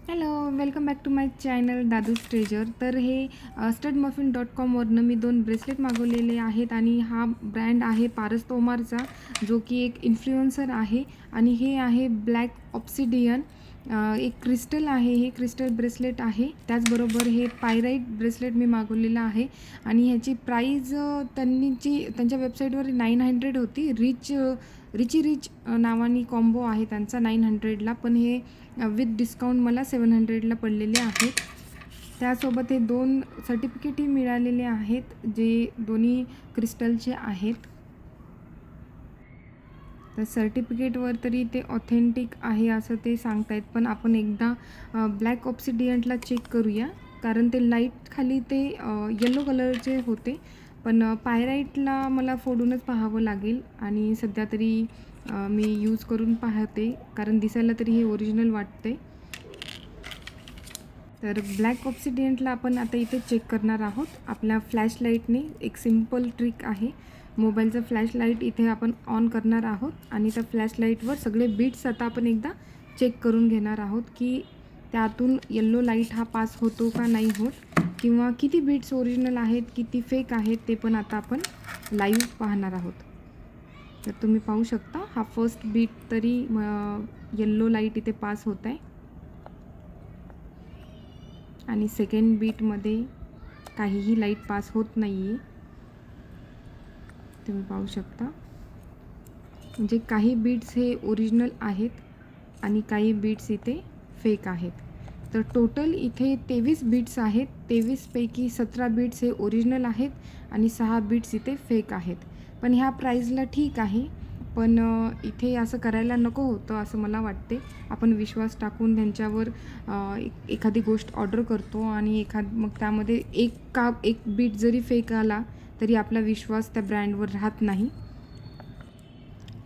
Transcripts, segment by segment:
Hello, welcome back to my channel Dadus treasure. तर हे studmuffin.com वरनं मी 2 ब्रेसलेट मागवलेले आहेत आणि हा ब्रँड आहे पारस तोमारचा, जो की एक इन्फ्लुएन्सर आहे. आणि हे आहे ब्लॅक ऑब्सिडियन, एक क्रिस्टल आहे. हे क्रिस्टल ब्रेसलेट आहे. त्याचबरोबर हे पायराईट ब्रेसलेट मी मागवलेलं आहे आणि ह्याची प्राईज त्यांच्या वेबसाईटवर 900 होती. रिच नावानी कॉम्बो आहे त्यांचा 900ला, पण हे विथ डिस्काउंट मला 700ला पडलेले आहेत. त्यासोबत हे 2 सर्टिफिकेटही मिळालेले आहेत, जे दोन्ही क्रिस्टलचे आहेत. तर सर्टिफिकेटवर तरी ते ऑथेंटिक आहे असं ते सांगतायत, पण आपण एकदा ब्लॅक ऑब्सिडियनला चेक करूया, कारण ते लाईट खाली ते येलो कलरचे होते. पण पायराईटला मला फोडूनच पाहावं लागेल आणि सध्या तरी मी यूज करून पाहते, कारण दिसायला तरी हे ओरिजिनल वाटते. तर ब्लॅक ऑब्सिडियनला आपण आता इथे चेक करणार आहोत आपल्या फ्लॅशलाईटने. एक सिम्पल ट्रिक आहे. मोबाईलचं फ्लॅशलाईट इथे आपण ऑन करणार आहोत आणि त्या फ्लॅशलाईटवर सगळे बीट्स आता आपण एकदा चेक करून घेणार आहोत, की त्यातून येल्लो लाईट हा पास होतो का नाही होत, किंवा किती बीट्स ओरिजिनल आहेत, किती फेक आहेत, ते पण आता आपण लाईव्ह पाहणार आहोत. तर तुम्ही पाहू शकता, हा फर्स्ट बीट तरी येल्लो लाईट इथे पास होत आहे आणि सेकंड बीटमध्ये काहीही लाईट पास होत नाही आहे. तुम्ही पाहू शकता, म्हणजे काही बीट्स हे ओरिजिनल आहेत आणि काही बीट्स इथे फेक आहेत. तर टोटल इथे 23 बीट्स आहेत. 23पैकी 17 बीट्स हे ओरिजिनल आहेत आणि 6 बीट्स इथे फेक आहेत. पण ह्या प्राईजला ठीक आहे, पण इथे असं करायला नको होतं असं मला वाटते. आपण विश्वास टाकून त्यांच्यावर एखादी गोष्ट ऑर्डर करतो आणि मग त्यामध्ये एक बीट जरी फेक आला तरी आपला विश्वास त्या ब्रँडवर राहत नाही.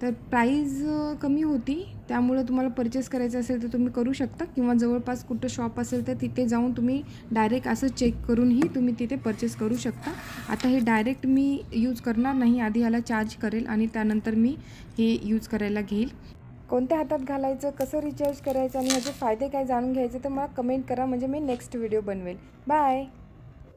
तर प्राईज कमी होती, त्यामुळे तुम्हाला परचेस करायचं असेल तर तुम्ही करू शकता, किंवा जवळपास कुठं शॉप असेल तर तिथे जाऊन तुम्ही डायरेक्ट असं चेक करूनही तुम्ही तिथे परचेस करू शकता. आता हे डायरेक्ट मी यूज करणार नाही, आधी ह्याला चार्ज करेल आणि त्यानंतर मी हे यूज करायला घेईल. कोणत्या हातात घालायचं, कसं रिचार्ज करायचं आणि ह्याचे फायदे काय जाणून घ्यायचे तर मला कमेंट करा, म्हणजे मी नेक्स्ट व्हिडिओ बनवेल. बाय.